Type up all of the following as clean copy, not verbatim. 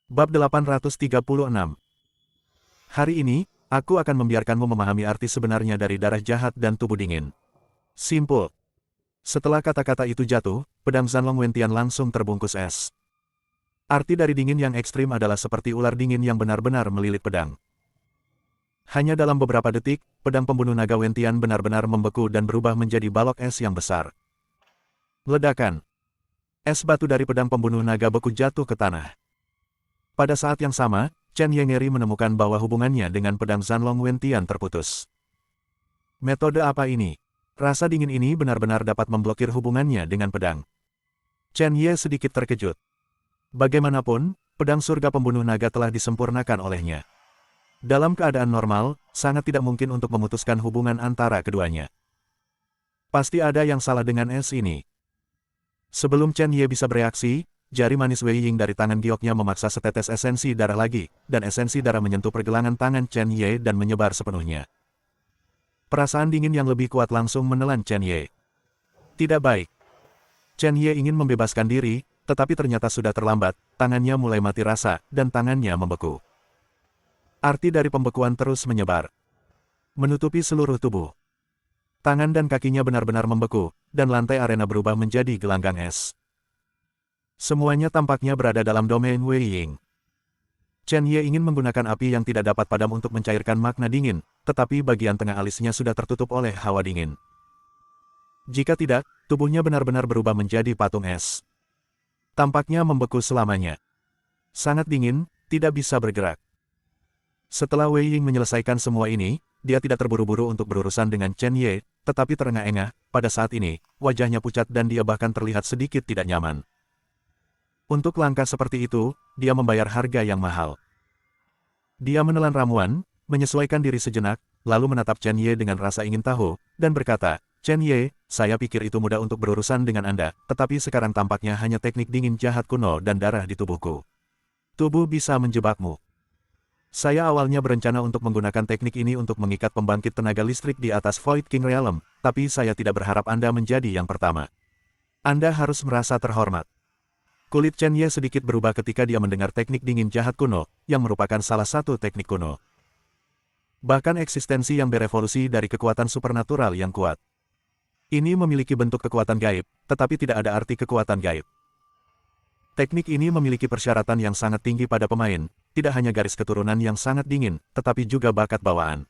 Bab 836. Hari ini, aku akan membiarkanmu memahami arti sebenarnya dari darah jahat dan tubuh dingin. Simpul. Setelah kata-kata itu jatuh, pedang Zanlong Wentian langsung terbungkus es. Arti dari dingin yang ekstrim adalah seperti ular dingin yang benar-benar melilit pedang. Hanya dalam beberapa detik, pedang pembunuh naga Wentian benar-benar membeku dan berubah menjadi balok es yang besar. Ledakan. Es batu dari pedang pembunuh naga beku jatuh ke tanah. Pada saat yang sama, Chen Yengeri menemukan bahwa hubungannya dengan pedang Zanlong Wentian terputus. Metode apa ini? Rasa dingin ini benar-benar dapat memblokir hubungannya dengan pedang. Chen Ye sedikit terkejut. Bagaimanapun, pedang surga pembunuh naga telah disempurnakan olehnya. Dalam keadaan normal, sangat tidak mungkin untuk memutuskan hubungan antara keduanya. Pasti ada yang salah dengan es ini. Sebelum Chen Ye bisa bereaksi, jari manis Wei Ying dari tangan gioknya memaksa setetes esensi darah lagi, dan esensi darah menyentuh pergelangan tangan Chen Ye dan menyebar sepenuhnya. Perasaan dingin yang lebih kuat langsung menelan Chen Ye. Tidak baik. Chen Ye ingin membebaskan diri, tetapi ternyata sudah terlambat, tangannya mulai mati rasa, dan tangannya membeku. Arti dari pembekuan terus menyebar, menutupi seluruh tubuh. Tangan dan kakinya benar-benar membeku, dan lantai arena berubah menjadi gelanggang es. Semuanya tampaknya berada dalam domain Wei Ying. Chen Ye ingin menggunakan api yang tidak dapat padam untuk mencairkan makna dingin, tetapi bagian tengah alisnya sudah tertutup oleh hawa dingin. Jika tidak, tubuhnya benar-benar berubah menjadi patung es. Tampaknya membeku selamanya. Sangat dingin, tidak bisa bergerak. Setelah Wei Ying menyelesaikan semua ini, dia tidak terburu-buru untuk berurusan dengan Chen Ye, tetapi terengah-engah, pada saat ini, wajahnya pucat dan dia bahkan terlihat sedikit tidak nyaman. Untuk langkah seperti itu, dia membayar harga yang mahal. Dia menelan ramuan, menyesuaikan diri sejenak, lalu menatap Chen Ye dengan rasa ingin tahu, dan berkata, Chen Ye, saya pikir itu mudah untuk berurusan dengan Anda, tetapi sekarang tampaknya hanya teknik dingin jahat kuno dan darah di tubuhku. Tubuh bisa menjebakmu. Saya awalnya berencana untuk menggunakan teknik ini untuk mengikat pembangkit tenaga listrik di atas Void King Realm, tapi saya tidak berharap Anda menjadi yang pertama. Anda harus merasa terhormat. Kulit Chen Ye sedikit berubah ketika dia mendengar teknik dingin jahat kuno, yang merupakan salah satu teknik kuno. Bahkan eksistensi yang berevolusi dari kekuatan supernatural yang kuat. Ini memiliki bentuk kekuatan gaib, tetapi tidak ada arti kekuatan gaib. Teknik ini memiliki persyaratan yang sangat tinggi pada pemain, tidak hanya garis keturunan yang sangat dingin, tetapi juga bakat bawaan.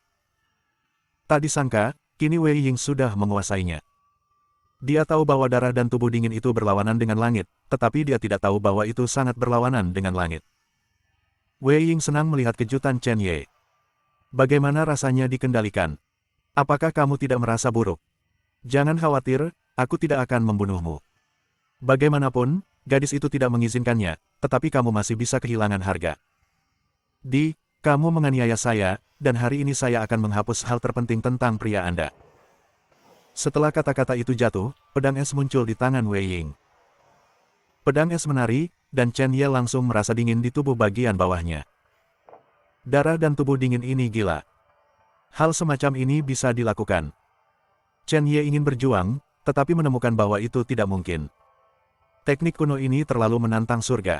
Tak disangka, kini Wei Ying sudah menguasainya. Dia tahu bahwa darah dan tubuh dingin itu berlawanan dengan langit, tetapi dia tidak tahu bahwa itu sangat berlawanan dengan langit. Wei Ying senang melihat kejutan Chen Ye. Bagaimana rasanya dikendalikan? Apakah kamu tidak merasa buruk? Jangan khawatir, aku tidak akan membunuhmu. Bagaimanapun, gadis itu tidak mengizinkannya, tetapi kamu masih bisa kehilangan harga. Kamu menganiaya saya, dan hari ini saya akan menghapus hal terpenting tentang pria Anda. Setelah kata-kata itu jatuh, pedang es muncul di tangan Wei Ying. Pedang es menari, dan Chen Ye langsung merasa dingin di tubuh bagian bawahnya. Darah dan tubuh dingin ini gila. Hal semacam ini bisa dilakukan. Chen Ye ingin berjuang, tetapi menemukan bahwa itu tidak mungkin. Teknik kuno ini terlalu menantang surga.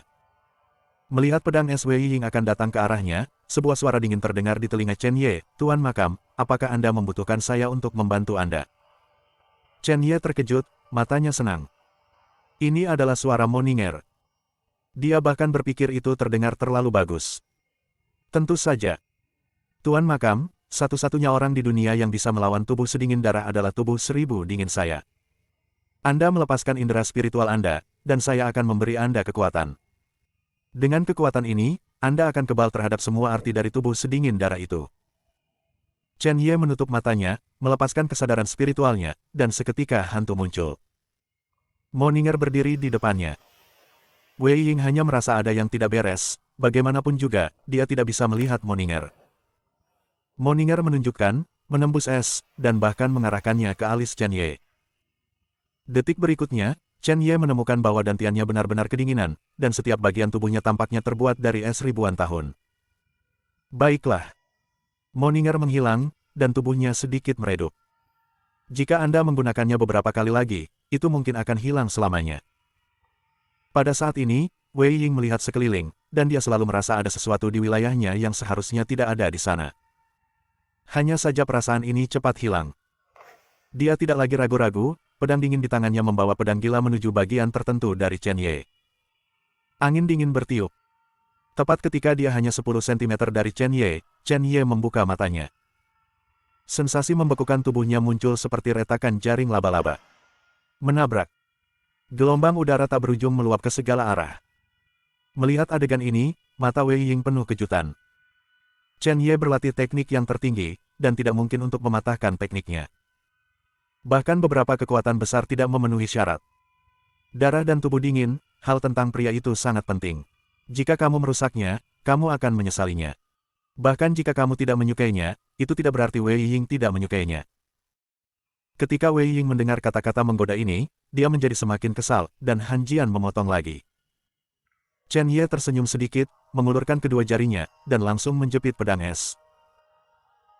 Melihat pedang es Wei Ying akan datang ke arahnya, sebuah suara dingin terdengar di telinga Chen Ye, Tuan Makam, apakah Anda membutuhkan saya untuk membantu Anda? Chen Ye terkejut, matanya senang. Ini adalah suara Moninger. Dia bahkan berpikir itu terdengar terlalu bagus. Tentu saja. Tuan Makam, satu-satunya orang di dunia yang bisa melawan tubuh sedingin darah adalah tubuh 1000 dingin saya. Anda melepaskan indera spiritual Anda, dan saya akan memberi Anda kekuatan. Dengan kekuatan ini, Anda akan kebal terhadap semua arti dari tubuh sedingin darah itu. Chen Ye menutup matanya, melepaskan kesadaran spiritualnya, dan seketika hantu muncul. Moninger berdiri di depannya. Wei Ying hanya merasa ada yang tidak beres, bagaimanapun juga, dia tidak bisa melihat Moninger. Moninger menunjukkan, menembus es, dan bahkan mengarahkannya ke alis Chen Ye. Detik berikutnya, Chen Ye menemukan bahwa dantiannya benar-benar kedinginan, dan setiap bagian tubuhnya tampaknya terbuat dari es ribuan tahun. Baiklah. Moninger menghilang, dan tubuhnya sedikit meredup. Jika Anda menggunakannya beberapa kali lagi, itu mungkin akan hilang selamanya. Pada saat ini, Wei Ying melihat sekeliling, dan dia selalu merasa ada sesuatu di wilayahnya yang seharusnya tidak ada di sana. Hanya saja perasaan ini cepat hilang. Dia tidak lagi ragu-ragu, pedang dingin di tangannya membawa pedang gila menuju bagian tertentu dari Chen Ye. Angin dingin bertiup. Tepat ketika dia hanya 10 cm dari Chen Ye membuka matanya. Sensasi membekukan tubuhnya muncul seperti retakan jaring laba-laba. Menabrak. Gelombang udara tak berujung meluap ke segala arah. Melihat adegan ini, mata Wei Ying penuh kejutan. Chen Ye berlatih teknik yang tertinggi, dan tidak mungkin untuk mematahkan tekniknya. Bahkan beberapa kekuatan besar tidak memenuhi syarat. Darah dan tubuh dingin, hal tentang pria itu sangat penting. Jika kamu merusaknya, kamu akan menyesalinya. Bahkan jika kamu tidak menyukainya, itu tidak berarti Wei Ying tidak menyukainya. Ketika Wei Ying mendengar kata-kata menggoda ini, dia menjadi semakin kesal, dan Han Jian memotong lagi. Chen Ye tersenyum sedikit, mengulurkan kedua jarinya, dan langsung menjepit pedang es.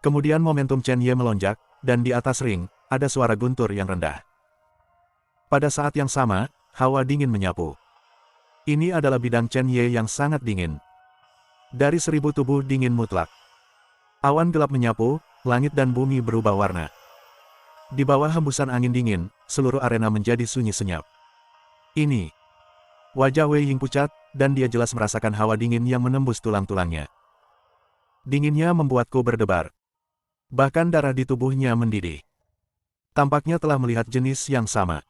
Kemudian momentum Chen Ye melonjak, dan di atas ring, ada suara guntur yang rendah. Pada saat yang sama, hawa dingin menyapu. Ini adalah bidang Chen Ye yang sangat dingin. Dari 1000 tubuh dingin mutlak. Awan gelap menyapu, langit dan bumi berubah warna. Di bawah hembusan angin dingin, seluruh arena menjadi sunyi senyap. Ini. Wajah Wei Ying pucat, dan dia jelas merasakan hawa dingin yang menembus tulang-tulangnya. Dinginnya membuatku berdebar. Bahkan darah di tubuhnya mendidih. Tampaknya telah melihat jenis yang sama.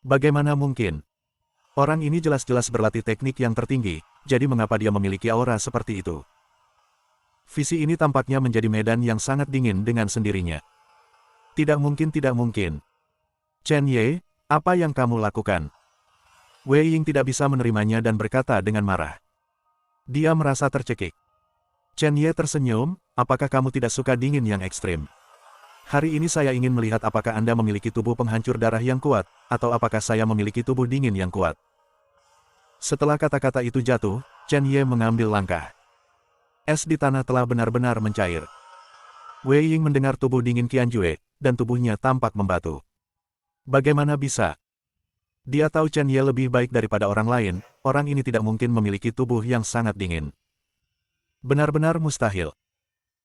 Bagaimana mungkin? Orang ini jelas-jelas berlatih teknik yang tertinggi, jadi mengapa dia memiliki aura seperti itu? Visi ini tampaknya menjadi medan yang sangat dingin dengan sendirinya. Tidak mungkin, tidak mungkin. Chen Ye, apa yang kamu lakukan? Wei Ying tidak bisa menerimanya dan berkata dengan marah. Dia merasa tercekik. Chen Ye tersenyum, apakah kamu tidak suka dingin yang ekstrim? Hari ini saya ingin melihat apakah Anda memiliki tubuh penghancur darah yang kuat, atau apakah saya memiliki tubuh dingin yang kuat. Setelah kata-kata itu jatuh, Chen Ye mengambil langkah. Es di tanah telah benar-benar mencair. Wei Ying mendengar tubuh dingin Qianjue, dan tubuhnya tampak membatu. Bagaimana bisa? Dia tahu Chen Ye lebih baik daripada orang lain, orang ini tidak mungkin memiliki tubuh yang sangat dingin. Benar-benar mustahil.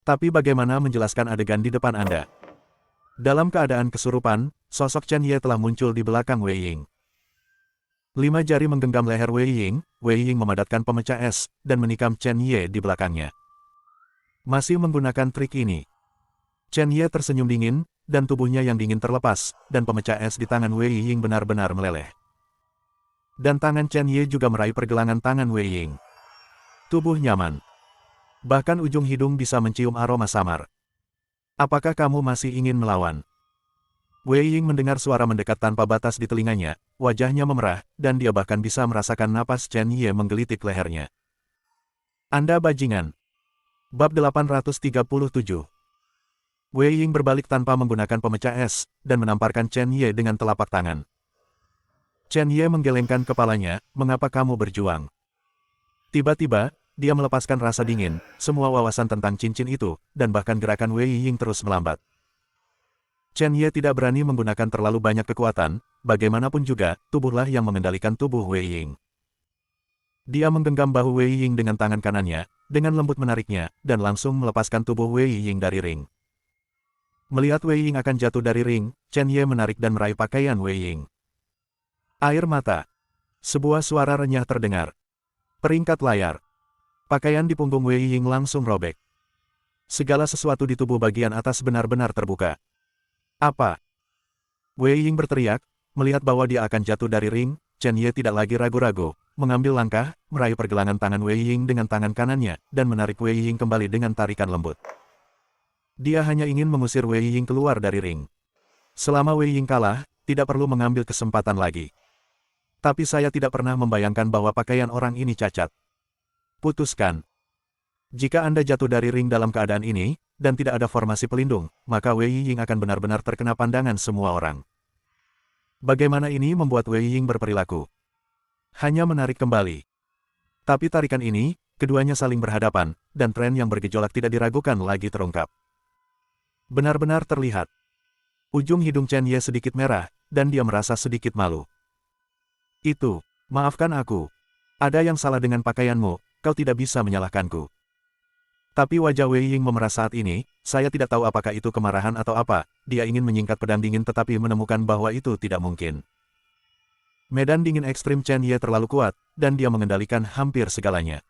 Tapi bagaimana menjelaskan adegan di depan Anda? Dalam keadaan kesurupan, sosok Chen Ye telah muncul di belakang Wei Ying. 5 jari menggenggam leher Wei Ying memadatkan pemecah es, dan menikam Chen Ye di belakangnya. Masih menggunakan trik ini. Chen Ye tersenyum dingin, dan tubuhnya yang dingin terlepas, dan pemecah es di tangan Wei Ying benar-benar meleleh. Dan tangan Chen Ye juga meraih pergelangan tangan Wei Ying. Tubuh nyaman. Bahkan ujung hidung bisa mencium aroma samar. Apakah kamu masih ingin melawan? Wei Ying mendengar suara mendekat tanpa batas di telinganya, wajahnya memerah, dan dia bahkan bisa merasakan napas Chen Ye menggelitik lehernya. Anda bajingan. Bab 837. Wei Ying berbalik tanpa menggunakan pemecah es, dan menamparkan Chen Ye dengan telapak tangan. Chen Ye menggelengkan kepalanya, mengapa kamu berjuang? Tiba-tiba, dia melepaskan rasa dingin, semua wawasan tentang cincin itu, dan bahkan gerakan Wei Ying terus melambat. Chen Ye tidak berani menggunakan terlalu banyak kekuatan, bagaimanapun juga, tubuhlah yang mengendalikan tubuh Wei Ying. Dia menggenggam bahu Wei Ying dengan tangan kanannya, dengan lembut menariknya, dan langsung melepaskan tubuh Wei Ying dari ring. Melihat Wei Ying akan jatuh dari ring, Chen Ye menarik dan meraih pakaian Wei Ying. Air mata. Sebuah suara renyah terdengar. Peringkat layar. Pakaian di punggung Wei Ying langsung robek. Segala sesuatu di tubuh bagian atas benar-benar terbuka. Apa? Wei Ying berteriak, melihat bahwa dia akan jatuh dari ring. Chen Ye tidak lagi ragu-ragu, mengambil langkah, meraih pergelangan tangan Wei Ying dengan tangan kanannya, dan menarik Wei Ying kembali dengan tarikan lembut. Dia hanya ingin mengusir Wei Ying keluar dari ring. Selama Wei Ying kalah, tidak perlu mengambil kesempatan lagi. Tapi saya tidak pernah membayangkan bahwa pakaian orang ini cacat. Putuskan. Jika Anda jatuh dari ring dalam keadaan ini, dan tidak ada formasi pelindung, maka Wei Ying akan benar-benar terkena pandangan semua orang. Bagaimana ini membuat Wei Ying berperilaku? Hanya menarik kembali. Tapi tarikan ini, keduanya saling berhadapan, dan tren yang bergejolak tidak diragukan lagi terungkap. Benar-benar terlihat. Ujung hidung Chen Ye sedikit merah, dan dia merasa sedikit malu. Maafkan aku. Ada yang salah dengan pakaianmu, kau tidak bisa menyalahkanku. Tapi wajah Wei Ying memerah saat ini, saya tidak tahu apakah itu kemarahan atau apa, dia ingin menyingkat pedang dingin tetapi menemukan bahwa itu tidak mungkin. Medan dingin ekstrim Chen Ye terlalu kuat, dan dia mengendalikan hampir segalanya.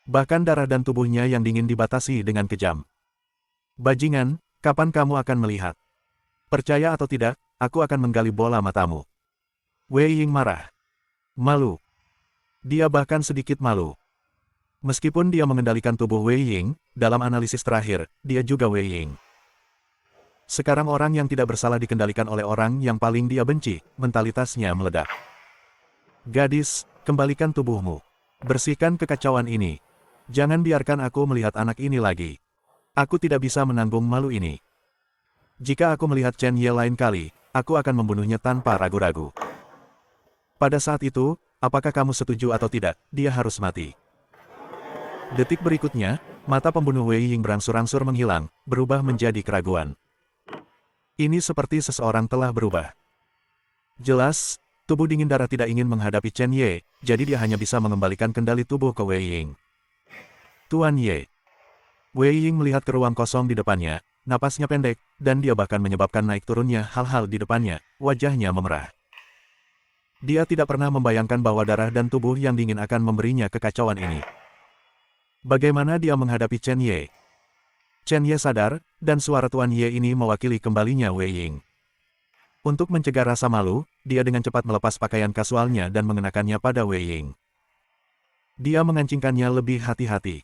Bahkan darah dan tubuhnya yang dingin dibatasi dengan kejam. Bajingan, kapan kamu akan melihat? Percaya atau tidak, aku akan menggali bola matamu. Wei Ying marah. Malu. Dia bahkan sedikit malu. Meskipun dia mengendalikan tubuh Wei Ying, dalam analisis terakhir, dia juga Wei Ying. Sekarang orang yang tidak bersalah dikendalikan oleh orang yang paling dia benci, mentalitasnya meledak. Gadis, kembalikan tubuhmu. Bersihkan kekacauan ini. Jangan biarkan aku melihat anak ini lagi. Aku tidak bisa menanggung malu ini. Jika aku melihat Chen Ye lain kali, aku akan membunuhnya tanpa ragu-ragu. Pada saat itu, apakah kamu setuju atau tidak, dia harus mati. Detik berikutnya, mata pembunuh Wei Ying berangsur-angsur menghilang, berubah menjadi keraguan. Ini seperti seseorang telah berubah. Jelas, tubuh dingin darah tidak ingin menghadapi Chen Ye, jadi dia hanya bisa mengembalikan kendali tubuh ke Wei Ying. Tuan Ye. Wei Ying melihat ke ruang kosong di depannya, napasnya pendek, dan dia bahkan menyebabkan naik turunnya hal-hal di depannya, wajahnya memerah. Dia tidak pernah membayangkan bahwa darah dan tubuh yang dingin akan memberinya kekacauan ini. Bagaimana dia menghadapi Chen Ye? Chen Ye sadar, dan suara Tuan Ye ini mewakili kembalinya Wei Ying. Untuk mencegah rasa malu, dia dengan cepat melepas pakaian kasualnya dan mengenakannya pada Wei Ying. Dia mengancingkannya lebih hati-hati.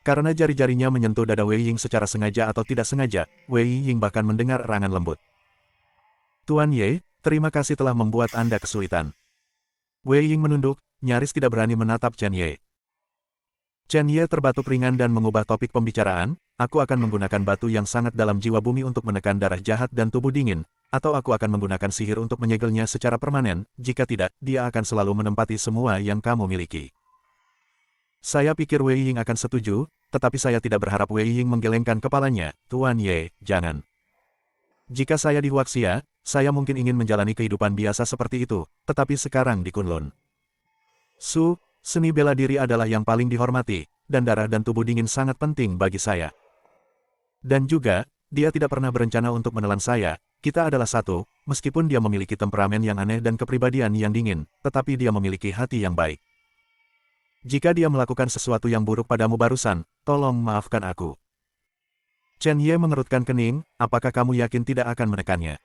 Karena jari-jarinya menyentuh dada Wei Ying secara sengaja atau tidak sengaja, Wei Ying bahkan mendengar erangan lembut. Tuan Ye, terima kasih telah membuat Anda kesulitan. Wei Ying menunduk, nyaris tidak berani menatap Chen Ye. Chen Ye terbatuk ringan dan mengubah topik pembicaraan, aku akan menggunakan batu yang sangat dalam jiwa bumi untuk menekan darah jahat dan tubuh dingin, atau aku akan menggunakan sihir untuk menyegelnya secara permanen, jika tidak, dia akan selalu menempati semua yang kamu miliki. Saya pikir Wei Ying akan setuju, tetapi saya tidak berharap Wei Ying menggelengkan kepalanya, Tuan Ye, jangan. Jika saya di Huaxia, saya mungkin ingin menjalani kehidupan biasa seperti itu, tetapi sekarang di Kunlun. Seni bela diri adalah yang paling dihormati, dan darah dan tubuh dingin sangat penting bagi saya. Dan juga, dia tidak pernah berencana untuk menelan saya, kita adalah satu, meskipun dia memiliki temperamen yang aneh dan kepribadian yang dingin, tetapi dia memiliki hati yang baik. Jika dia melakukan sesuatu yang buruk padamu barusan, tolong maafkan aku. Chen Ye mengerutkan kening, apakah kamu yakin tidak akan menekannya?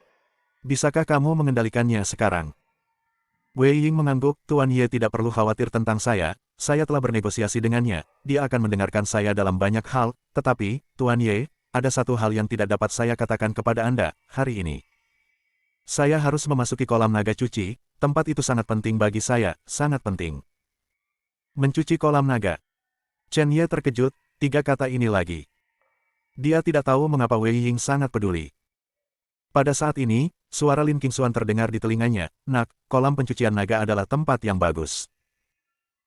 Bisakah kamu mengendalikannya sekarang? Wei Ying mengangguk, Tuan Ye tidak perlu khawatir tentang saya telah bernegosiasi dengannya, dia akan mendengarkan saya dalam banyak hal, tetapi, Tuan Ye, ada satu hal yang tidak dapat saya katakan kepada Anda, hari ini. Saya harus memasuki kolam naga cuci, tempat itu sangat penting bagi saya, sangat penting. Mencuci kolam naga. Chen Ye terkejut, 3 kata ini lagi. Dia tidak tahu mengapa Wei Ying sangat peduli. Pada saat ini, suara Lin Qingxuan terdengar di telinganya, nak, kolam pencucian naga adalah tempat yang bagus.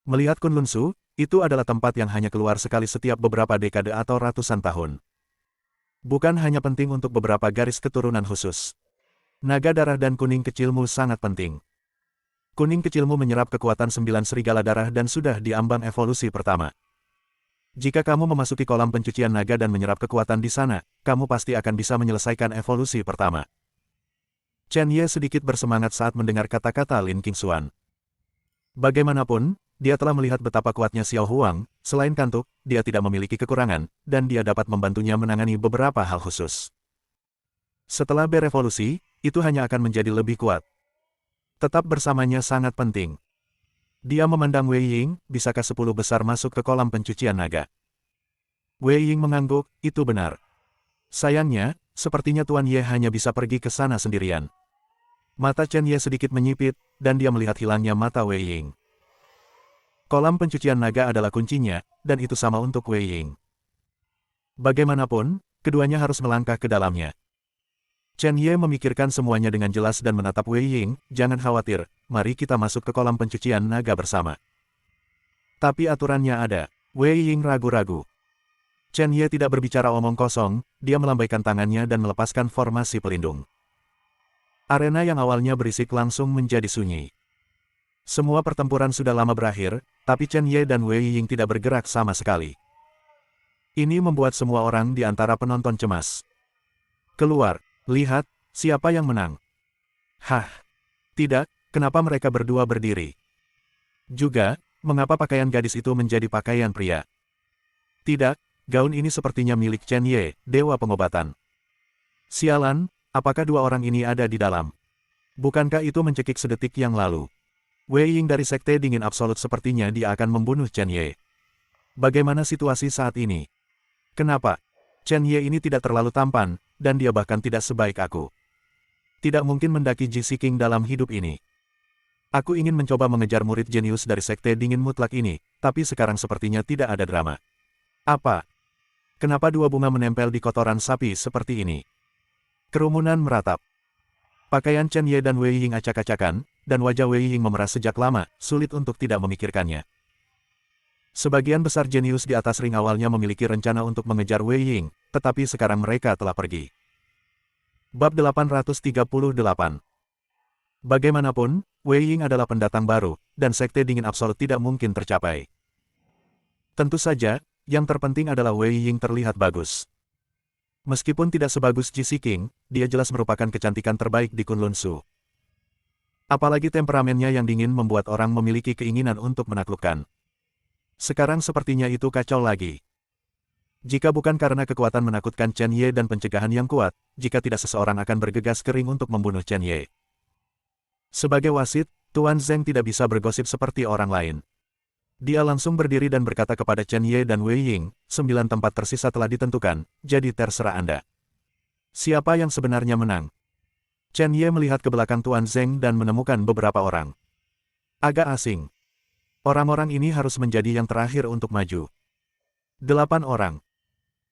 Melihat Kunlun Su, itu adalah tempat yang hanya keluar sekali setiap beberapa dekade atau ratusan tahun. Bukan hanya penting untuk beberapa garis keturunan khusus. Naga darah dan kuning kecilmu sangat penting. Kuning kecilmu menyerap kekuatan 9 serigala darah dan sudah di ambang evolusi pertama. Jika kamu memasuki kolam pencucian naga dan menyerap kekuatan di sana, kamu pasti akan bisa menyelesaikan evolusi pertama. Chen Ye sedikit bersemangat saat mendengar kata-kata Lin Qingxuan. Bagaimanapun, dia telah melihat betapa kuatnya Xiao Huang, selain kantuk, dia tidak memiliki kekurangan, dan dia dapat membantunya menangani beberapa hal khusus. Setelah berevolusi, itu hanya akan menjadi lebih kuat. Tetap bersamanya sangat penting. Dia memandang Wei Ying, bisakah 10 besar masuk ke kolam pencucian naga? Wei Ying mengangguk, itu benar. Sayangnya, sepertinya Tuan Ye hanya bisa pergi ke sana sendirian. Mata Chen Ye sedikit menyipit, dan dia melihat hilangnya mata Wei Ying. Kolam pencucian naga adalah kuncinya, dan itu sama untuk Wei Ying. Bagaimanapun, keduanya harus melangkah ke dalamnya. Chen Ye memikirkan semuanya dengan jelas dan menatap Wei Ying, jangan khawatir, mari kita masuk ke kolam pencucian naga bersama. Tapi aturannya ada. Wei Ying ragu-ragu. Chen Ye tidak berbicara omong kosong, dia melambaikan tangannya dan melepaskan formasi pelindung. Arena yang awalnya berisik langsung menjadi sunyi. Semua pertempuran sudah lama berakhir, tapi Chen Ye dan Wei Ying tidak bergerak sama sekali. Ini membuat semua orang di antara penonton cemas. Keluar, lihat, siapa yang menang. Hah? Tidak, kenapa mereka berdua berdiri? Juga, mengapa pakaian gadis itu menjadi pakaian pria? Tidak, gaun ini sepertinya milik Chen Ye, dewa pengobatan. Sialan, apakah dua orang ini ada di dalam? Bukankah itu mencekik sedetik yang lalu? Wei Ying dari Sekte Dingin Absolut sepertinya dia akan membunuh Chen Ye. Bagaimana situasi saat ini? Kenapa? Chen Ye ini tidak terlalu tampan, dan dia bahkan tidak sebaik aku. Tidak mungkin mendaki Ji King dalam hidup ini. Aku ingin mencoba mengejar murid jenius dari Sekte Dingin Mutlak ini, tapi sekarang sepertinya tidak ada drama. Apa? Kenapa dua bunga menempel di kotoran sapi seperti ini? Kerumunan meratap. Pakaian Chen Ye dan Wei Ying acak-acakan, dan wajah Wei Ying memerah sejak lama, sulit untuk tidak memikirkannya. Sebagian besar jenius di atas ring awalnya memiliki rencana untuk mengejar Wei Ying, tetapi sekarang mereka telah pergi. Bab 838. Bagaimanapun, Wei Ying adalah pendatang baru, dan Sekte Dingin Absolut tidak mungkin tercapai. Tentu saja, yang terpenting adalah Wei Ying terlihat bagus. Meskipun tidak sebagus Ji King, dia jelas merupakan kecantikan terbaik di Kunlun Su. Apalagi temperamennya yang dingin membuat orang memiliki keinginan untuk menaklukkan. Sekarang sepertinya itu kacau lagi. Jika bukan karena kekuatan menakutkan Chen Ye dan pencegahan yang kuat, jika tidak seseorang akan bergegas kering untuk membunuh Chen Ye. Sebagai wasit, Tuan Zeng tidak bisa bergosip seperti orang lain. Dia langsung berdiri dan berkata kepada Chen Ye dan Wei Ying, 9 tempat tersisa telah ditentukan, jadi terserah Anda. Siapa yang sebenarnya menang? Chen Ye melihat ke belakang Tuan Zeng dan menemukan beberapa orang. Agak asing. Orang-orang ini harus menjadi yang terakhir untuk maju. 8 orang.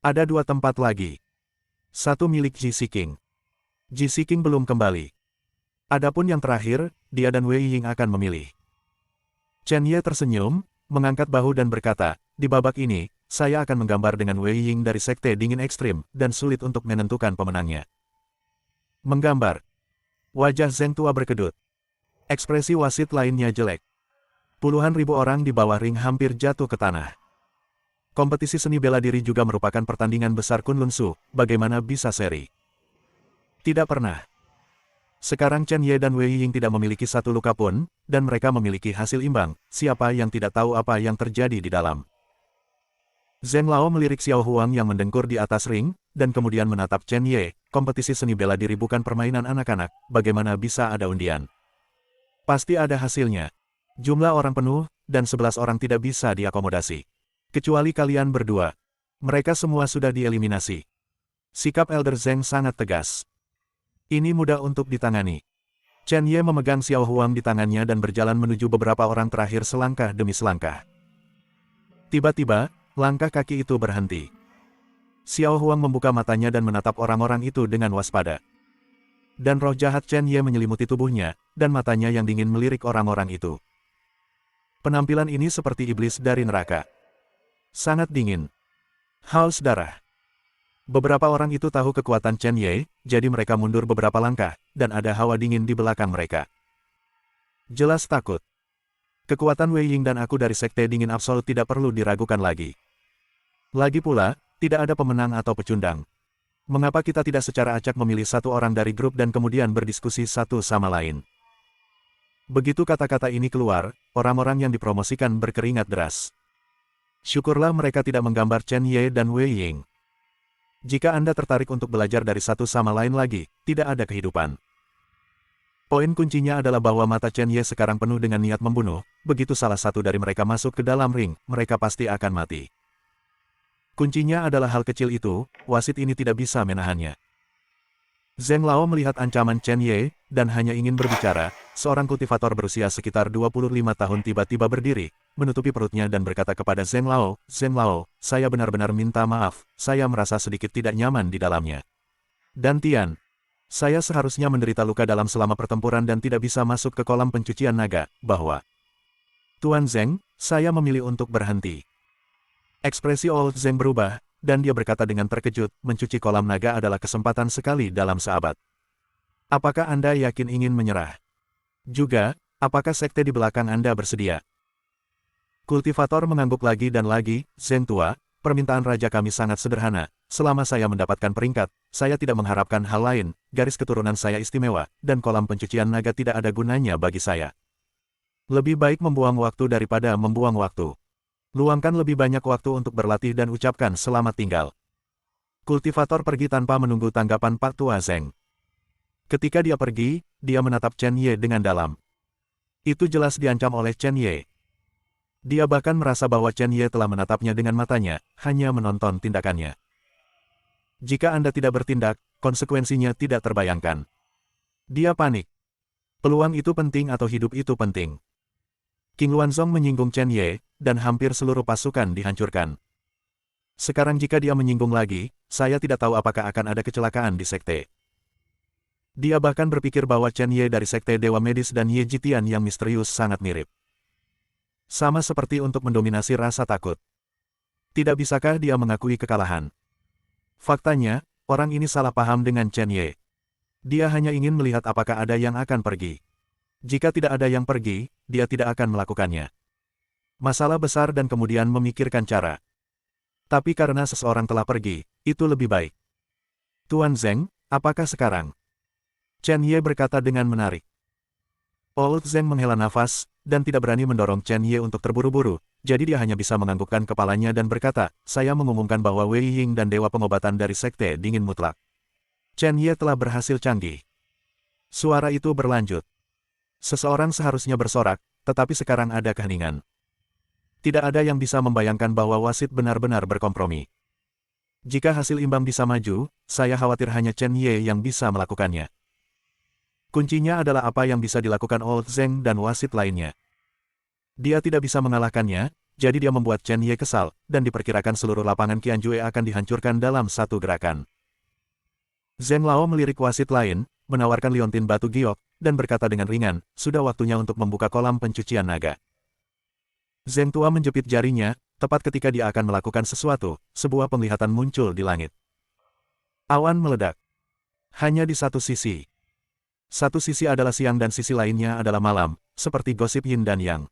Ada 2 tempat lagi. 1 milik Ji King. Ji King belum kembali. Adapun yang terakhir, dia dan Wei Ying akan memilih. Chen Ye tersenyum, mengangkat bahu dan berkata, di babak ini, saya akan menggambar dengan Wei Ying dari Sekte Dingin Ekstrim, dan sulit untuk menentukan pemenangnya. Menggambar. Wajah Zeng tua berkedut. Ekspresi wasit lainnya jelek. Puluhan ribu orang di bawah ring hampir jatuh ke tanah. Kompetisi seni bela diri juga merupakan pertandingan besar Kunlun Su, bagaimana bisa seri? Tidak pernah. Sekarang Chen Ye dan Wei Ying tidak memiliki satu luka pun, dan mereka memiliki hasil imbang, siapa yang tidak tahu apa yang terjadi di dalam. Zeng Lao melirik Xiao Huang yang mendengkur di atas ring, dan kemudian menatap Chen Ye, kompetisi seni bela diri bukan permainan anak-anak, bagaimana bisa ada undian? Pasti ada hasilnya. Jumlah orang penuh, dan 11 orang tidak bisa diakomodasi. Kecuali kalian berdua. Mereka semua sudah dieliminasi. Sikap Elder Zeng sangat tegas. Ini mudah untuk ditangani. Chen Ye memegang Xiao Huang di tangannya dan berjalan menuju beberapa orang terakhir selangkah demi selangkah. Tiba-tiba, langkah kaki itu berhenti. Xiao Huang membuka matanya dan menatap orang-orang itu dengan waspada. Dan roh jahat Chen Ye menyelimuti tubuhnya, dan matanya yang dingin melirik orang-orang itu. Penampilan ini seperti iblis dari neraka. Sangat dingin. Haus darah. Beberapa orang itu tahu kekuatan Chen Ye, jadi mereka mundur beberapa langkah, dan ada hawa dingin di belakang mereka. Jelas takut. Kekuatan Wei Ying dan aku dari Sekte Dingin Absolut tidak perlu diragukan lagi. Lagi pula, tidak ada pemenang atau pecundang. Mengapa kita tidak secara acak memilih satu orang dari grup dan kemudian berdiskusi satu sama lain? Begitu kata-kata ini keluar, orang-orang yang dipromosikan berkeringat deras. Syukurlah mereka tidak menggambar Chen Ye dan Wei Ying. Jika Anda tertarik untuk belajar dari satu sama lain lagi, tidak ada kehidupan. Poin kuncinya adalah bahwa mata Chen Ye sekarang penuh dengan niat membunuh, begitu salah satu dari mereka masuk ke dalam ring, mereka pasti akan mati. Kuncinya adalah hal kecil itu, wasit ini tidak bisa menahannya. Zeng Lao melihat ancaman Chen Ye, dan hanya ingin berbicara, seorang kultivator berusia sekitar 25 tahun tiba-tiba berdiri, menutupi perutnya dan berkata kepada Zeng Lao, saya benar-benar minta maaf, saya merasa sedikit tidak nyaman di dalamnya. Dan Tian, saya seharusnya menderita luka dalam selama pertempuran dan tidak bisa masuk ke kolam pencucian naga, bahwa Tuan Zeng, saya memilih untuk berhenti. Ekspresi Old Zeng berubah, dan dia berkata dengan terkejut, mencuci kolam naga adalah kesempatan sekali dalam seabad. Apakah Anda yakin ingin menyerah? Juga, Apakah sekte di belakang Anda bersedia? Kultivator mengangguk lagi dan lagi, Zeng tua, permintaan raja kami sangat sederhana. Selama saya mendapatkan peringkat, saya tidak mengharapkan hal lain, garis keturunan saya istimewa, dan kolam pencucian naga tidak ada gunanya bagi saya. Lebih baik membuang waktu daripada membuang waktu. Luangkan lebih banyak waktu untuk berlatih dan ucapkan selamat tinggal. Kultivator pergi tanpa menunggu tanggapan Pak Tua Zeng. Ketika dia pergi, dia menatap Chen Ye dengan dalam. Itu jelas diancam oleh Chen Ye. Dia bahkan merasa bahwa Chen Ye telah menatapnya dengan matanya, hanya menonton tindakannya. Jika Anda tidak bertindak, konsekuensinya tidak terbayangkan. Dia panik. Peluang itu penting atau hidup itu penting. King Luanzong menyinggung Chen Ye, dan hampir seluruh pasukan dihancurkan. Sekarang jika dia menyinggung lagi, saya tidak tahu apakah akan ada kecelakaan di sekte. Dia bahkan berpikir bahwa Chen Ye dari sekte Dewa Medis dan Ye Jitian yang misterius sangat mirip. Sama seperti untuk mendominasi rasa takut. Tidak bisakah dia mengakui kekalahan? Faktanya, orang ini salah paham dengan Chen Ye. Dia hanya ingin melihat apakah ada yang akan pergi. Jika tidak ada yang pergi, dia tidak akan melakukannya. Masalah besar dan kemudian memikirkan cara. Tapi karena seseorang telah pergi, itu lebih baik. Tuan Zeng, apakah sekarang? Chen Ye berkata dengan menarik. Old Zeng menghela nafas, dan tidak berani mendorong Chen Ye untuk terburu-buru, jadi dia hanya bisa menganggukkan kepalanya dan berkata, saya mengumumkan bahwa Wei Ying dan Dewa Pengobatan dari Sekte Dingin Mutlak. Chen Ye telah berhasil canggih. Suara itu berlanjut. Seseorang seharusnya bersorak, tetapi sekarang ada keheningan. Tidak ada yang bisa membayangkan bahwa wasit benar-benar berkompromi. Jika hasil imbang bisa maju, saya khawatir hanya Chen Ye yang bisa melakukannya. Kuncinya adalah apa yang bisa dilakukan Old Zeng dan wasit lainnya. Dia tidak bisa mengalahkannya, jadi dia membuat Chen Ye kesal, dan diperkirakan seluruh lapangan Qianjue akan dihancurkan dalam satu gerakan. Zeng Lao melirik wasit lain, menawarkan liontin batu giok, dan berkata dengan ringan, sudah waktunya untuk membuka kolam pencucian naga. Zeng tua menjepit jarinya, tepat ketika dia akan melakukan sesuatu, sebuah penglihatan muncul di langit. Awan meledak. Hanya di satu sisi. Satu sisi adalah siang dan sisi lainnya adalah malam, seperti gosip yin dan yang.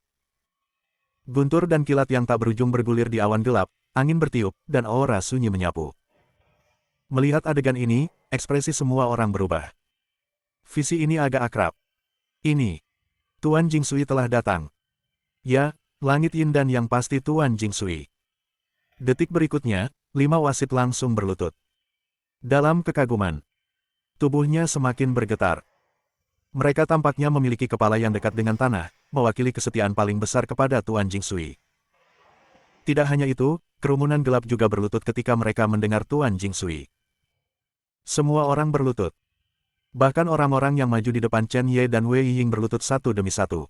Guntur dan kilat yang tak berujung bergulir di awan gelap, angin bertiup, dan aura sunyi menyapu. Melihat adegan ini, ekspresi semua orang berubah. Visi ini agak akrab. Ini. Tuan Jingsui telah datang. Ya, langit yin dan yang pasti Tuan Jingsui. Detik berikutnya, 5 wasit langsung berlutut. Dalam kekaguman. Tubuhnya semakin bergetar. Mereka tampaknya memiliki kepala yang dekat dengan tanah, mewakili kesetiaan paling besar kepada Tuan Jingsui. Tidak hanya itu, kerumunan gelap juga berlutut ketika mereka mendengar Tuan Jingsui. Semua orang berlutut. Bahkan orang-orang yang maju di depan Chen Ye dan Wei Ying berlutut satu demi satu.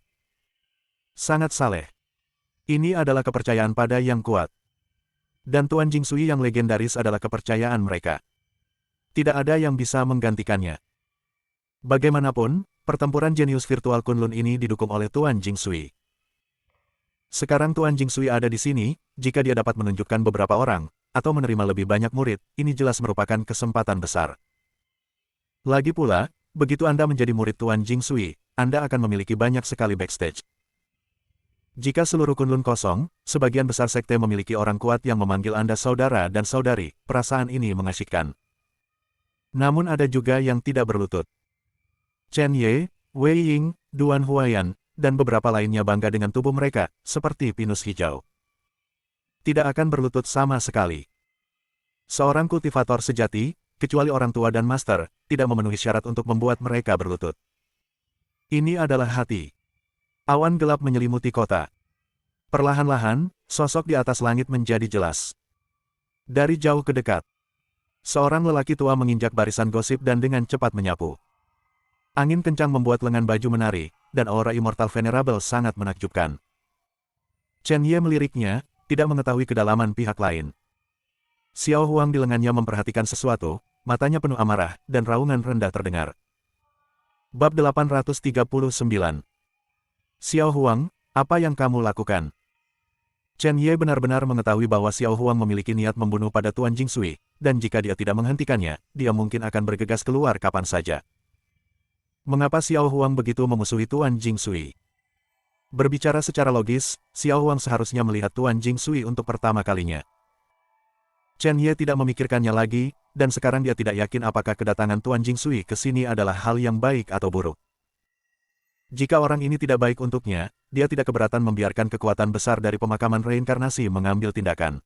Sangat saleh. Ini adalah kepercayaan pada yang kuat. Dan Tuan Jingsui yang legendaris adalah kepercayaan mereka. Tidak ada yang bisa menggantikannya. Bagaimanapun, pertempuran jenius virtual Kunlun ini didukung oleh Tuan Jingsui. Sekarang Tuan Jingsui ada di sini, jika dia dapat menunjukkan beberapa orang, atau menerima lebih banyak murid, ini jelas merupakan kesempatan besar. Lagi pula, begitu Anda menjadi murid Tuan Jingsui, Anda akan memiliki banyak sekali backstage. Jika seluruh Kunlun kosong, sebagian besar sekte memiliki orang kuat yang memanggil Anda saudara dan saudari, perasaan ini mengasyikkan. Namun ada juga yang tidak berlutut. Chen Ye, Wei Ying, Duan Huayan, dan beberapa lainnya bangga dengan tubuh mereka, seperti pinus hijau. Tidak akan berlutut sama sekali. Seorang kultivator sejati, kecuali orang tua dan master, tidak memenuhi syarat untuk membuat mereka berlutut. Ini adalah hati. Awan gelap menyelimuti kota. Perlahan-lahan, sosok di atas langit menjadi jelas. Dari jauh ke dekat, seorang lelaki tua menginjak barisan gosip dan dengan cepat menyapu. Angin kencang membuat lengan baju menari, dan aura immortal venerable sangat menakjubkan. Chen Ye meliriknya, tidak mengetahui kedalaman pihak lain. Xiao Huang di lengannya memperhatikan sesuatu, matanya penuh amarah, dan raungan rendah terdengar. Bab 839. Xiao Huang, apa yang kamu lakukan? Chen Ye benar-benar mengetahui bahwa Xiao Huang memiliki niat membunuh pada Tuan Jingsui, dan jika dia tidak menghentikannya, dia mungkin akan bergegas keluar kapan saja. Mengapa Xiao Huang begitu memusuhi Tuan Jingsui? Berbicara secara logis, Xiao Huang seharusnya melihat Tuan Jingsui untuk pertama kalinya. Chen Ye tidak memikirkannya lagi, dan sekarang dia tidak yakin apakah kedatangan Tuan Jingsui ke sini adalah hal yang baik atau buruk. Jika orang ini tidak baik untuknya, dia tidak keberatan membiarkan kekuatan besar dari pemakaman reinkarnasi mengambil tindakan.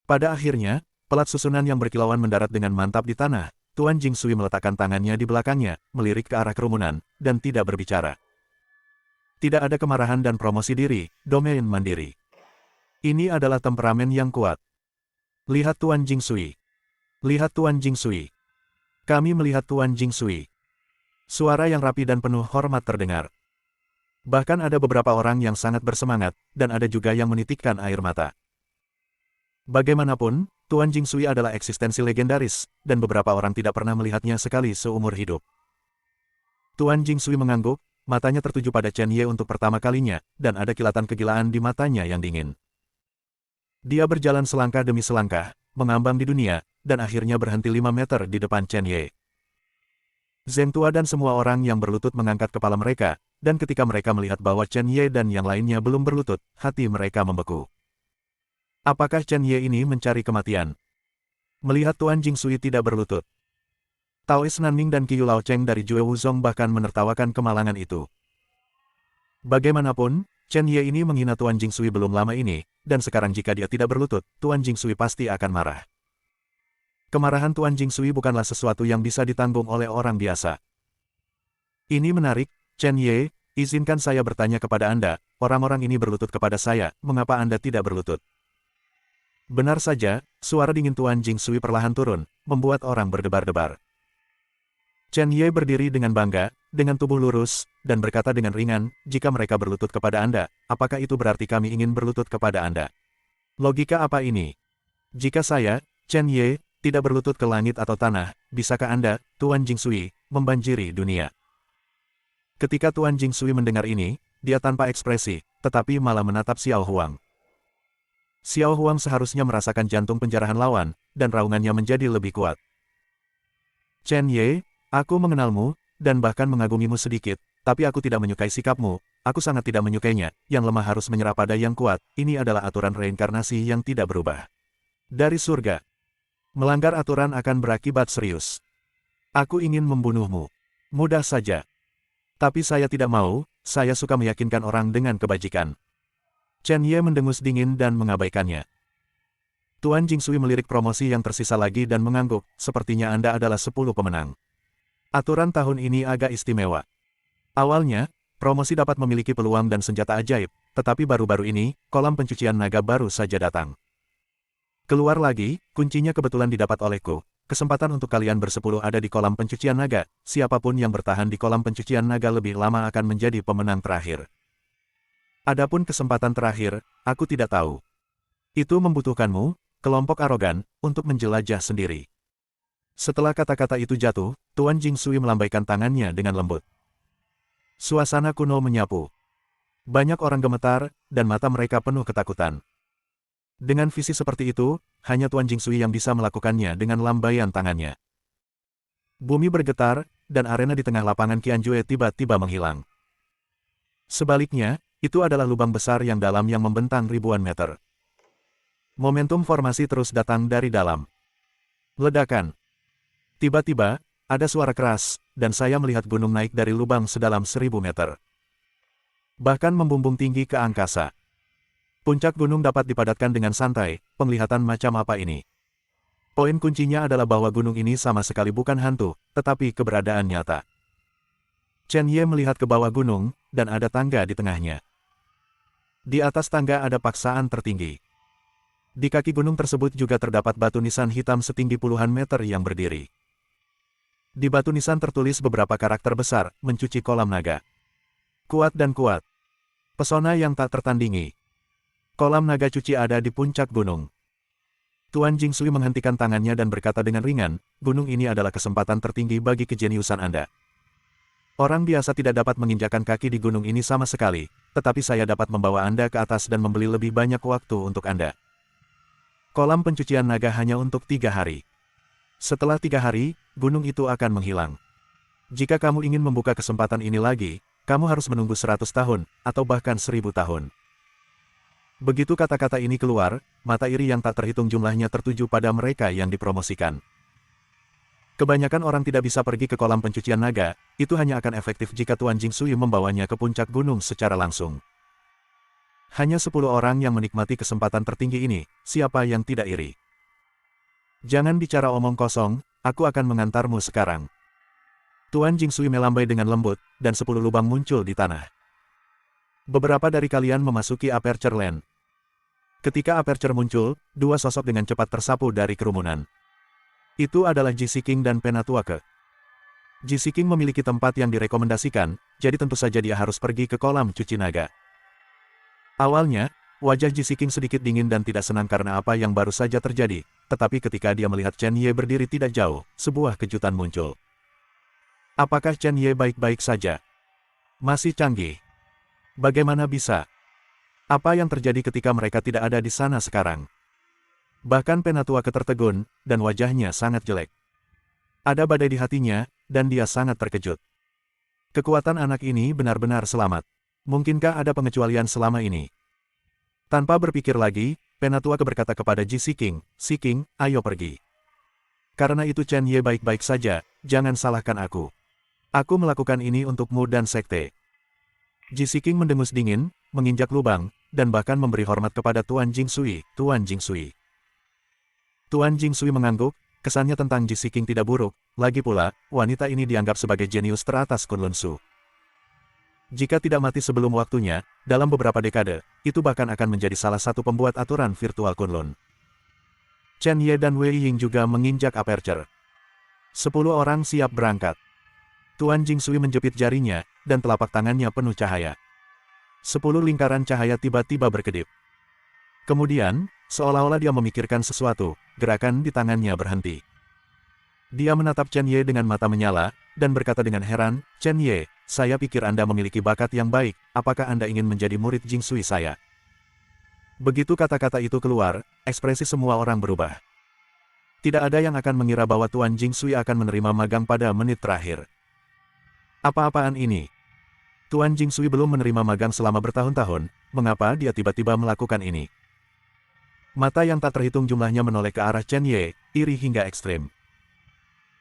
Pada akhirnya, pelat susunan yang berkilauan mendarat dengan mantap di tanah. Tuan Jingsui meletakkan tangannya di belakangnya, melirik ke arah kerumunan, dan tidak berbicara. Tidak ada kemarahan dan promosi diri, domain mandiri. Ini adalah temperamen yang kuat. Lihat Tuan Jingsui. Lihat Tuan Jingsui. Kami melihat Tuan Jingsui. Suara yang rapi dan penuh hormat terdengar. Bahkan ada beberapa orang yang sangat bersemangat, dan ada juga yang menitikkan air mata. Bagaimanapun, Tuan Jingsui adalah eksistensi legendaris, dan beberapa orang tidak pernah melihatnya sekali seumur hidup. Tuan Jingsui mengangguk, matanya tertuju pada Chen Ye untuk pertama kalinya, dan ada kilatan kegilaan di matanya yang dingin. Dia berjalan selangkah demi selangkah, mengambang di dunia, dan akhirnya berhenti 5 meter di depan Chen Ye. Zheng Tua dan semua orang yang berlutut mengangkat kepala mereka, dan ketika mereka melihat bahwa Chen Ye dan yang lainnya belum berlutut, hati mereka membeku. Apakah Chen Ye ini mencari kematian? Melihat Tuan Jingsui tidak berlutut, Taois Nanming dan Qiu Lao Cheng dari Jue Wuzong bahkan menertawakan kemalangan itu. Bagaimanapun, Chen Ye ini menghina Tuan Jingsui belum lama ini, dan sekarang jika dia tidak berlutut, Tuan Jingsui pasti akan marah. Kemarahan Tuan Jingsui bukanlah sesuatu yang bisa ditanggung oleh orang biasa. Ini menarik, Chen Ye, izinkan saya bertanya kepada Anda, orang-orang ini berlutut kepada saya, mengapa Anda tidak berlutut? Benar saja, suara dingin Tuan Jingsui perlahan turun, membuat orang berdebar-debar. Chen Ye berdiri dengan bangga, dengan tubuh lurus, dan berkata dengan ringan, jika mereka berlutut kepada Anda, apakah itu berarti kami ingin berlutut kepada Anda? Logika apa ini? Jika saya, Chen Ye, tidak berlutut ke langit atau tanah, bisakah Anda, Tuan Jingsui, membanjiri dunia? Ketika Tuan Jingsui mendengar ini, dia tanpa ekspresi, tetapi malah menatap Xiao Huang. Xiao Huang seharusnya merasakan jantung penjarahan lawan, dan raungannya menjadi lebih kuat. Chen Ye, aku mengenalmu, dan bahkan mengagumimu sedikit, tapi aku tidak menyukai sikapmu, aku sangat tidak menyukainya, yang lemah harus menyerah pada yang kuat, ini adalah aturan reinkarnasi yang tidak berubah. Dari surga. Melanggar aturan akan berakibat serius. Aku ingin membunuhmu. Mudah saja. Tapi saya tidak mau, saya suka meyakinkan orang dengan kebajikan. Chen Ye mendengus dingin dan mengabaikannya. Tuan Jingsui melirik promosi yang tersisa lagi dan mengangguk, sepertinya Anda adalah 10 pemenang. Aturan tahun ini agak istimewa. Awalnya, promosi dapat memiliki peluang dan senjata ajaib, tetapi baru-baru ini, kolam pencucian naga baru saja datang. Keluar lagi, kuncinya kebetulan didapat olehku. Kesempatan untuk kalian bersepuluh ada di kolam pencucian naga, siapapun yang bertahan di kolam pencucian naga lebih lama akan menjadi pemenang terakhir. Adapun kesempatan terakhir, aku tidak tahu. Itu membutuhkanmu, kelompok arogan, untuk menjelajah sendiri. Setelah kata-kata itu jatuh, Tuan Jingsui melambaikan tangannya dengan lembut. Suasana kuno menyapu. Banyak orang gemetar, dan mata mereka penuh ketakutan. Dengan visi seperti itu, hanya Tuan Jingsui yang bisa melakukannya dengan lambaian tangannya. Bumi bergetar, dan arena di tengah lapangan Qianjue tiba-tiba menghilang. Sebaliknya, itu adalah lubang besar yang dalam yang membentang ribuan meter. Momentum formasi terus datang dari dalam. Ledakan. Tiba-tiba, ada suara keras, dan saya melihat gunung naik dari lubang sedalam 1000 meter. Bahkan membumbung tinggi ke angkasa. Puncak gunung dapat dipadatkan dengan santai, penglihatan macam apa ini? Poin kuncinya adalah bahwa gunung ini sama sekali bukan hantu, tetapi keberadaan nyata. Chen Ye melihat ke bawah gunung, dan ada tangga di tengahnya. Di atas tangga ada paksaan tertinggi. Di kaki gunung tersebut juga terdapat batu nisan hitam setinggi puluhan meter yang berdiri. Di batu nisan tertulis beberapa karakter besar, mencuci kolam naga. Kuat dan kuat. Pesona yang tak tertandingi. Kolam naga cuci ada di puncak gunung. Tuan Jingsui menghentikan tangannya dan berkata dengan ringan, gunung ini adalah kesempatan tertinggi bagi kejeniusan Anda. Orang biasa tidak dapat menginjakan kaki di gunung ini sama sekali, tetapi saya dapat membawa Anda ke atas dan membeli lebih banyak waktu untuk Anda. Kolam pencucian naga hanya untuk 3 hari. Setelah 3 hari, gunung itu akan menghilang. Jika kamu ingin membuka kesempatan ini lagi, kamu harus menunggu 100 tahun, atau bahkan 1000 tahun. Begitu kata-kata ini keluar, mata iri yang tak terhitung jumlahnya tertuju pada mereka yang dipromosikan. Kebanyakan orang tidak bisa pergi ke kolam pencucian naga, itu hanya akan efektif jika Tuan Jingsui membawanya ke puncak gunung secara langsung. Hanya 10 orang yang menikmati kesempatan tertinggi ini, siapa yang tidak iri? Jangan bicara omong kosong, aku akan mengantarmu sekarang. Tuan Jingsui melambai dengan lembut, dan 10 lubang muncul di tanah. Beberapa dari kalian memasuki Aperture Land. Ketika Aperture muncul, dua sosok dengan cepat tersapu dari kerumunan. Itu adalah Jisi King dan Penatuake. Jisi King memiliki tempat yang direkomendasikan, jadi tentu saja dia harus pergi ke kolam cuci naga. Awalnya, wajah Jisi King sedikit dingin dan tidak senang karena apa yang baru saja terjadi, tetapi ketika dia melihat Chen Ye berdiri tidak jauh, sebuah kejutan muncul. Apakah Chen Ye baik-baik saja? Masih canggih. Bagaimana bisa? Apa yang terjadi ketika mereka tidak ada di sana sekarang? Bahkan Penatuake tertegun, dan wajahnya sangat jelek. Ada badai di hatinya, dan dia sangat terkejut. Kekuatan anak ini benar-benar selamat. Mungkinkah ada pengecualian selama ini? Tanpa berpikir lagi, Penatuake berkata kepada Jisi King, "Si King, ayo pergi. Karena itu Chen Ye baik-baik saja, jangan salahkan aku. Aku melakukan ini untukmu dan sekte." Jisi King mendengus dingin, menginjak lubang, dan bahkan memberi hormat kepada Tuan Jingsui, Tuan Jingsui. Tuan Jingsui mengangguk, kesannya tentang Jisi King tidak buruk, lagi pula, wanita ini dianggap sebagai jenius teratas Kunlun Su. Jika tidak mati sebelum waktunya, dalam beberapa dekade, itu bahkan akan menjadi salah satu pembuat aturan virtual Kunlun. Chen Ye dan Wei Ying juga menginjak Aperture. 10 orang siap berangkat. Tuan Jingsui menjepit jarinya, dan telapak tangannya penuh cahaya. 10 lingkaran cahaya tiba-tiba berkedip. Kemudian, seolah-olah dia memikirkan sesuatu, gerakan di tangannya berhenti. Dia menatap Chen Ye dengan mata menyala, dan berkata dengan heran, "Chen Ye, saya pikir Anda memiliki bakat yang baik, apakah Anda ingin menjadi murid Jingsui saya?" Begitu kata-kata itu keluar, ekspresi semua orang berubah. Tidak ada yang akan mengira bahwa Tuan Jingsui akan menerima magang pada menit terakhir. Apa-apaan ini? Tuan Jingsui belum menerima magang selama bertahun-tahun, mengapa dia tiba-tiba melakukan ini? Mata yang tak terhitung jumlahnya menoleh ke arah Chen Ye, iri hingga ekstrim.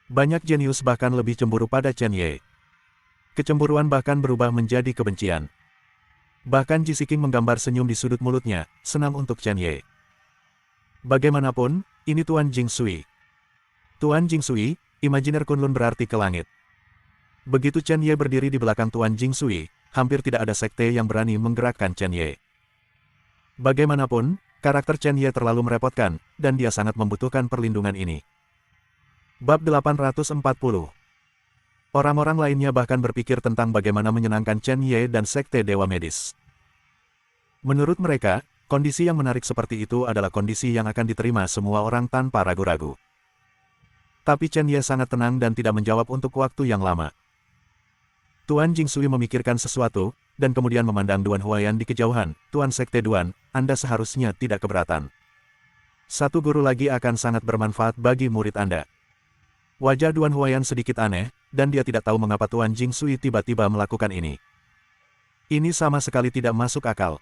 Banyak jenius bahkan lebih cemburu pada Chen Ye. Kecemburuan bahkan berubah menjadi kebencian. Bahkan Jisi King menggambar senyum di sudut mulutnya, senang untuk Chen Ye. Bagaimanapun, ini Tuan Jingsui. Tuan Jingsui, Imajiner Kunlun berarti ke langit. Begitu Chen Ye berdiri di belakang Tuan Jingsui, hampir tidak ada sekte yang berani menggerakkan Chen Ye. Bagaimanapun, karakter Chen Ye terlalu merepotkan, dan dia sangat membutuhkan perlindungan ini. Bab 840. Orang-orang lainnya bahkan berpikir tentang bagaimana menyenangkan Chen Ye dan Sekte Dewa Medis. Menurut mereka, kondisi yang menarik seperti itu adalah kondisi yang akan diterima semua orang tanpa ragu-ragu. Tapi Chen Ye sangat tenang dan tidak menjawab untuk waktu yang lama. Tuan Jingsui memikirkan sesuatu, dan kemudian memandang Duan Huayan di kejauhan. "Tuan Sekte Duan, Anda seharusnya tidak keberatan. Satu guru lagi akan sangat bermanfaat bagi murid Anda." Wajah Duan Huayan sedikit aneh, dan dia tidak tahu mengapa Tuan Jingsui tiba-tiba melakukan ini. Ini sama sekali tidak masuk akal.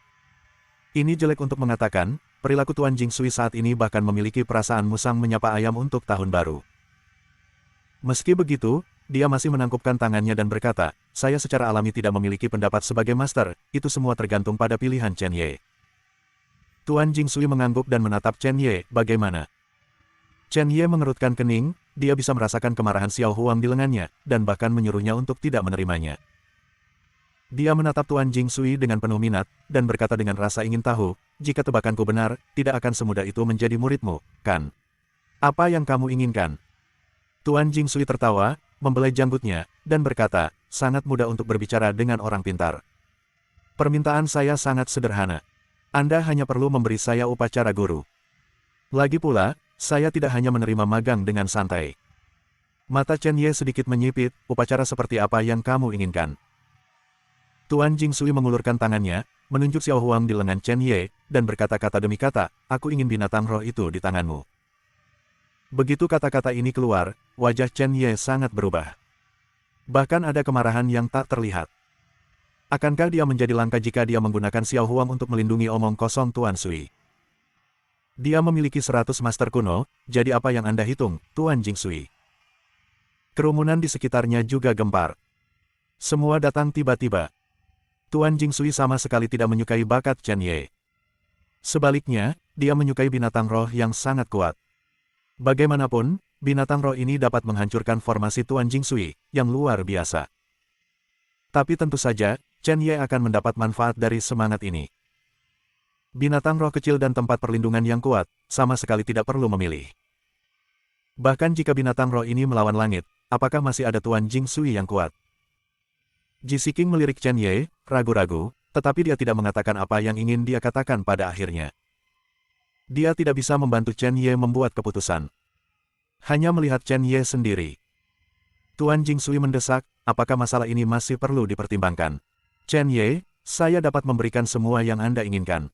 Ini jelek untuk mengatakan, perilaku Tuan Jingsui saat ini bahkan memiliki perasaan musang menyapa ayam untuk tahun baru. Meski begitu, dia masih menangkupkan tangannya dan berkata, "Saya secara alami tidak memiliki pendapat sebagai master, itu semua tergantung pada pilihan Chen Ye." Tuan Jingsui mengangguk dan menatap Chen Ye, "Bagaimana?" Chen Ye mengerutkan kening, dia bisa merasakan kemarahan Xiao Huang di lengannya, dan bahkan menyuruhnya untuk tidak menerimanya. Dia menatap Tuan Jingsui dengan penuh minat, dan berkata dengan rasa ingin tahu, "Jika tebakanku benar, tidak akan semudah itu menjadi muridmu, kan? Apa yang kamu inginkan?" Tuan Jingsui tertawa, membelai janggutnya, dan berkata, "Sangat mudah untuk berbicara dengan orang pintar. Permintaan saya sangat sederhana. Anda hanya perlu memberi saya upacara guru. Lagi pula, saya tidak hanya menerima magang dengan santai." Mata Chen Ye sedikit menyipit, "Upacara seperti apa yang kamu inginkan?" Tuan Jingsui mengulurkan tangannya, menunjuk Xiao Huang di lengan Chen Ye, dan berkata-kata demi kata, "Aku ingin binatang roh itu di tanganmu." Begitu kata-kata ini keluar, wajah Chen Ye sangat berubah. Bahkan ada kemarahan yang tak terlihat. Akankah dia menjadi langka jika dia menggunakan Xiao Huang untuk melindungi omong kosong Tuan Sui? Dia memiliki 100 master kuno, jadi apa yang Anda hitung, Tuan Jingsui? Kerumunan di sekitarnya juga gempar. Semua datang tiba-tiba. Tuan Jingsui sama sekali tidak menyukai bakat Chen Ye. Sebaliknya, dia menyukai binatang roh yang sangat kuat. Bagaimanapun, binatang roh ini dapat menghancurkan formasi Tuan Jingsui, yang luar biasa. Tapi tentu saja, Chen Ye akan mendapat manfaat dari semangat ini. Binatang roh kecil dan tempat perlindungan yang kuat, sama sekali tidak perlu memilih. Bahkan jika binatang roh ini melawan langit, apakah masih ada Tuan Jingsui yang kuat? Ji Siking melirik Chen Ye, ragu-ragu, tetapi dia tidak mengatakan apa yang ingin dia katakan pada akhirnya. Dia tidak bisa membantu Chen Ye membuat keputusan. Hanya melihat Chen Ye sendiri. Tuan Jingsui mendesak, apakah masalah ini masih perlu dipertimbangkan? Chen Ye, saya dapat memberikan semua yang Anda inginkan.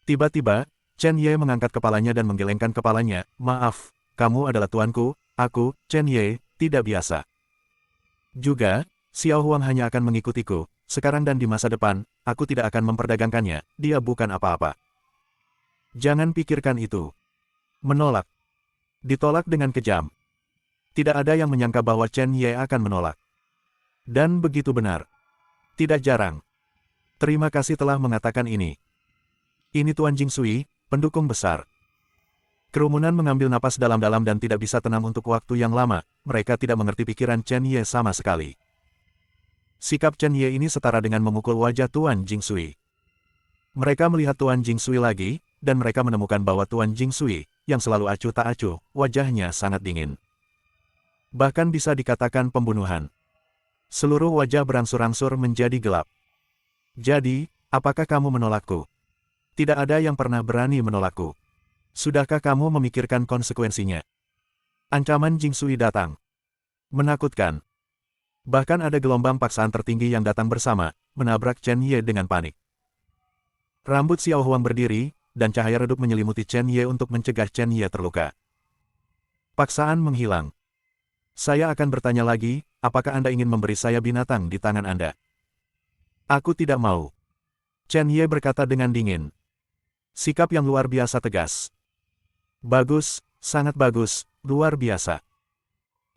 Tiba-tiba, Chen Ye mengangkat kepalanya dan menggelengkan kepalanya. Maaf, kamu adalah tuanku, aku, Chen Ye, tidak biasa. Juga, Xiao Huang hanya akan mengikutiku, sekarang dan di masa depan, aku tidak akan memperdagangkannya, dia bukan apa-apa. Jangan pikirkan itu. Menolak. Ditolak dengan kejam. Tidak ada yang menyangka bahwa Chen Ye akan menolak. Dan begitu benar. Tidak jarang. Terima kasih telah mengatakan ini. Ini Tuan Jingsui, pendukung besar. Kerumunan mengambil napas dalam-dalam dan tidak bisa tenang untuk waktu yang lama, mereka tidak mengerti pikiran Chen Ye sama sekali. Sikap Chen Ye ini setara dengan memukul wajah Tuan Jingsui. Mereka melihat Tuan Jingsui lagi, dan mereka menemukan bahwa Tuan Jingsui, yang selalu acuh tak acuh, wajahnya sangat dingin. Bahkan bisa dikatakan pembunuhan. Seluruh wajah berangsur-angsur menjadi gelap. Jadi, apakah kamu menolakku? Tidak ada yang pernah berani menolakku. Sudahkah kamu memikirkan konsekuensinya? Ancaman Jingsui datang. Menakutkan. Bahkan ada gelombang paksaan tertinggi yang datang bersama, menabrak Chen Ye dengan panik. Rambut Xiao Huang berdiri, dan cahaya redup menyelimuti Chen Ye untuk mencegah Chen Ye terluka. Paksaan menghilang. Saya akan bertanya lagi, apakah Anda ingin memberi saya binatang di tangan Anda? Aku tidak mau. Chen Ye berkata dengan dingin. Sikap yang luar biasa tegas. Bagus, sangat bagus, luar biasa.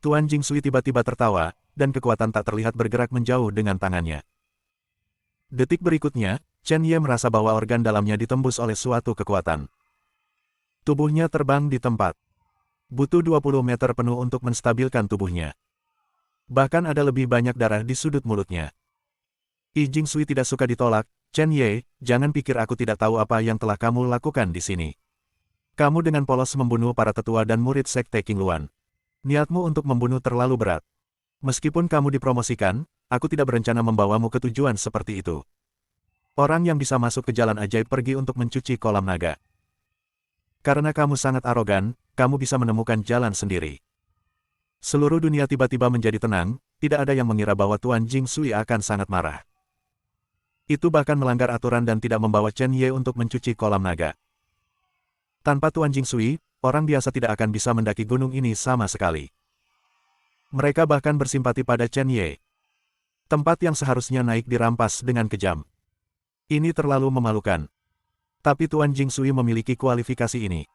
Tuan Jingsui tiba-tiba tertawa, dan kekuatan tak terlihat bergerak menjauh dengan tangannya. Detik berikutnya, Chen Ye merasa bahwa organ dalamnya ditembus oleh suatu kekuatan. Tubuhnya terbang di tempat. Butuh 20 meter penuh untuk menstabilkan tubuhnya. Bahkan ada lebih banyak darah di sudut mulutnya. I Jingsui tidak suka ditolak. Chen Ye, jangan pikir aku tidak tahu apa yang telah kamu lakukan di sini. Kamu dengan polos membunuh para tetua dan murid Sekte King Luan. Niatmu untuk membunuh terlalu berat. Meskipun kamu dipromosikan, aku tidak berencana membawamu ke tujuan seperti itu. Orang yang bisa masuk ke jalan ajaib pergi untuk mencuci kolam naga. Karena kamu sangat arogan, kamu bisa menemukan jalan sendiri. Seluruh dunia tiba-tiba menjadi tenang, tidak ada yang mengira bahwa Tuan Jingsui akan sangat marah. Itu bahkan melanggar aturan dan tidak membawa Chen Ye untuk mencuci kolam naga. Tanpa Tuan Jingsui, orang biasa tidak akan bisa mendaki gunung ini sama sekali. Mereka bahkan bersimpati pada Chen Ye. Tempat yang seharusnya naik dirampas dengan kejam. Ini terlalu memalukan. Tapi Tuan Jingsui memiliki kualifikasi ini.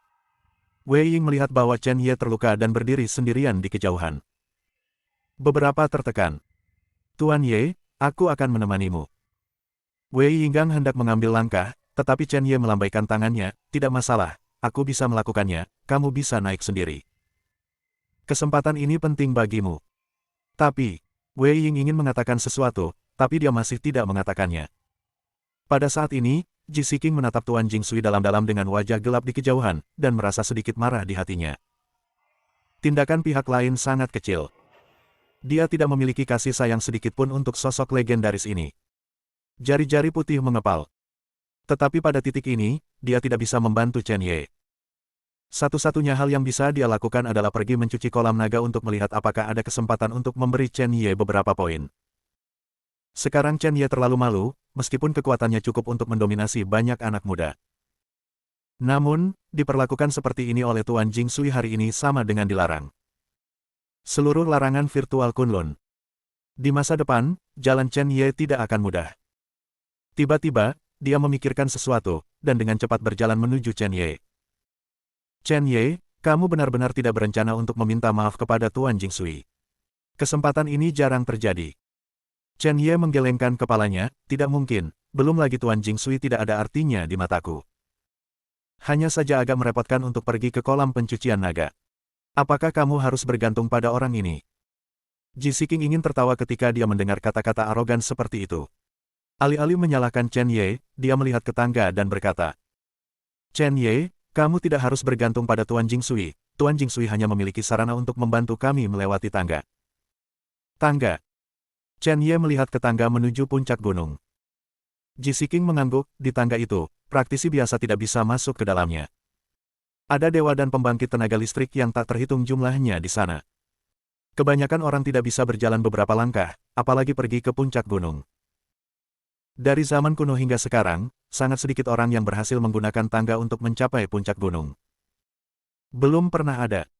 Wei Ying melihat bahwa Chen Ye terluka dan berdiri sendirian di kejauhan. Beberapa tertekan. Tuan Ye, aku akan menemanimu. Wei Yinggang hendak mengambil langkah, tetapi Chen Ye melambaikan tangannya, tidak masalah, aku bisa melakukannya, kamu bisa naik sendiri. Kesempatan ini penting bagimu. Tapi, Wei Ying ingin mengatakan sesuatu, tapi dia masih tidak mengatakannya. Pada saat ini, Ji Siking menatap Tuan Jingsui dalam-dalam dengan wajah gelap di kejauhan, dan merasa sedikit marah di hatinya. Tindakan pihak lain sangat kecil. Dia tidak memiliki kasih sayang sedikitpun untuk sosok legendaris ini. Jari-jari putih mengepal. Tetapi pada titik ini, dia tidak bisa membantu Chen Ye. Satu-satunya hal yang bisa dia lakukan adalah pergi mencuci kolam naga untuk melihat apakah ada kesempatan untuk memberi Chen Ye beberapa poin. Sekarang Chen Ye terlalu malu, meskipun kekuatannya cukup untuk mendominasi banyak anak muda. Namun, diperlakukan seperti ini oleh Tuan Jingsui hari ini sama dengan dilarang. Seluruh larangan virtual Kunlun. Di masa depan, jalan Chen Ye tidak akan mudah. Tiba-tiba, dia memikirkan sesuatu, dan dengan cepat berjalan menuju Chen Ye. Chen Ye, kamu benar-benar tidak berencana untuk meminta maaf kepada Tuan Jingsui. Kesempatan ini jarang terjadi. Chen Ye menggelengkan kepalanya, tidak mungkin, belum lagi Tuan Jingsui tidak ada artinya di mataku. Hanya saja agak merepotkan untuk pergi ke kolam pencucian naga. Apakah kamu harus bergantung pada orang ini? Ji Siking ingin tertawa ketika dia mendengar kata-kata arogan seperti itu. Alih-alih menyalahkan Chen Ye, dia melihat ke tangga dan berkata, Chen Ye, kamu tidak harus bergantung pada Tuan Jingsui. Tuan Jingsui hanya memiliki sarana untuk membantu kami melewati tangga. Tangga. Chen Ye melihat ke tangga menuju puncak gunung. Ji Siking mengangguk, di tangga itu, praktisi biasa tidak bisa masuk ke dalamnya. Ada dewa dan pembangkit tenaga listrik yang tak terhitung jumlahnya di sana. Kebanyakan orang tidak bisa berjalan beberapa langkah, apalagi pergi ke puncak gunung. Dari zaman kuno hingga sekarang, sangat sedikit orang yang berhasil menggunakan tangga untuk mencapai puncak gunung. Belum pernah ada.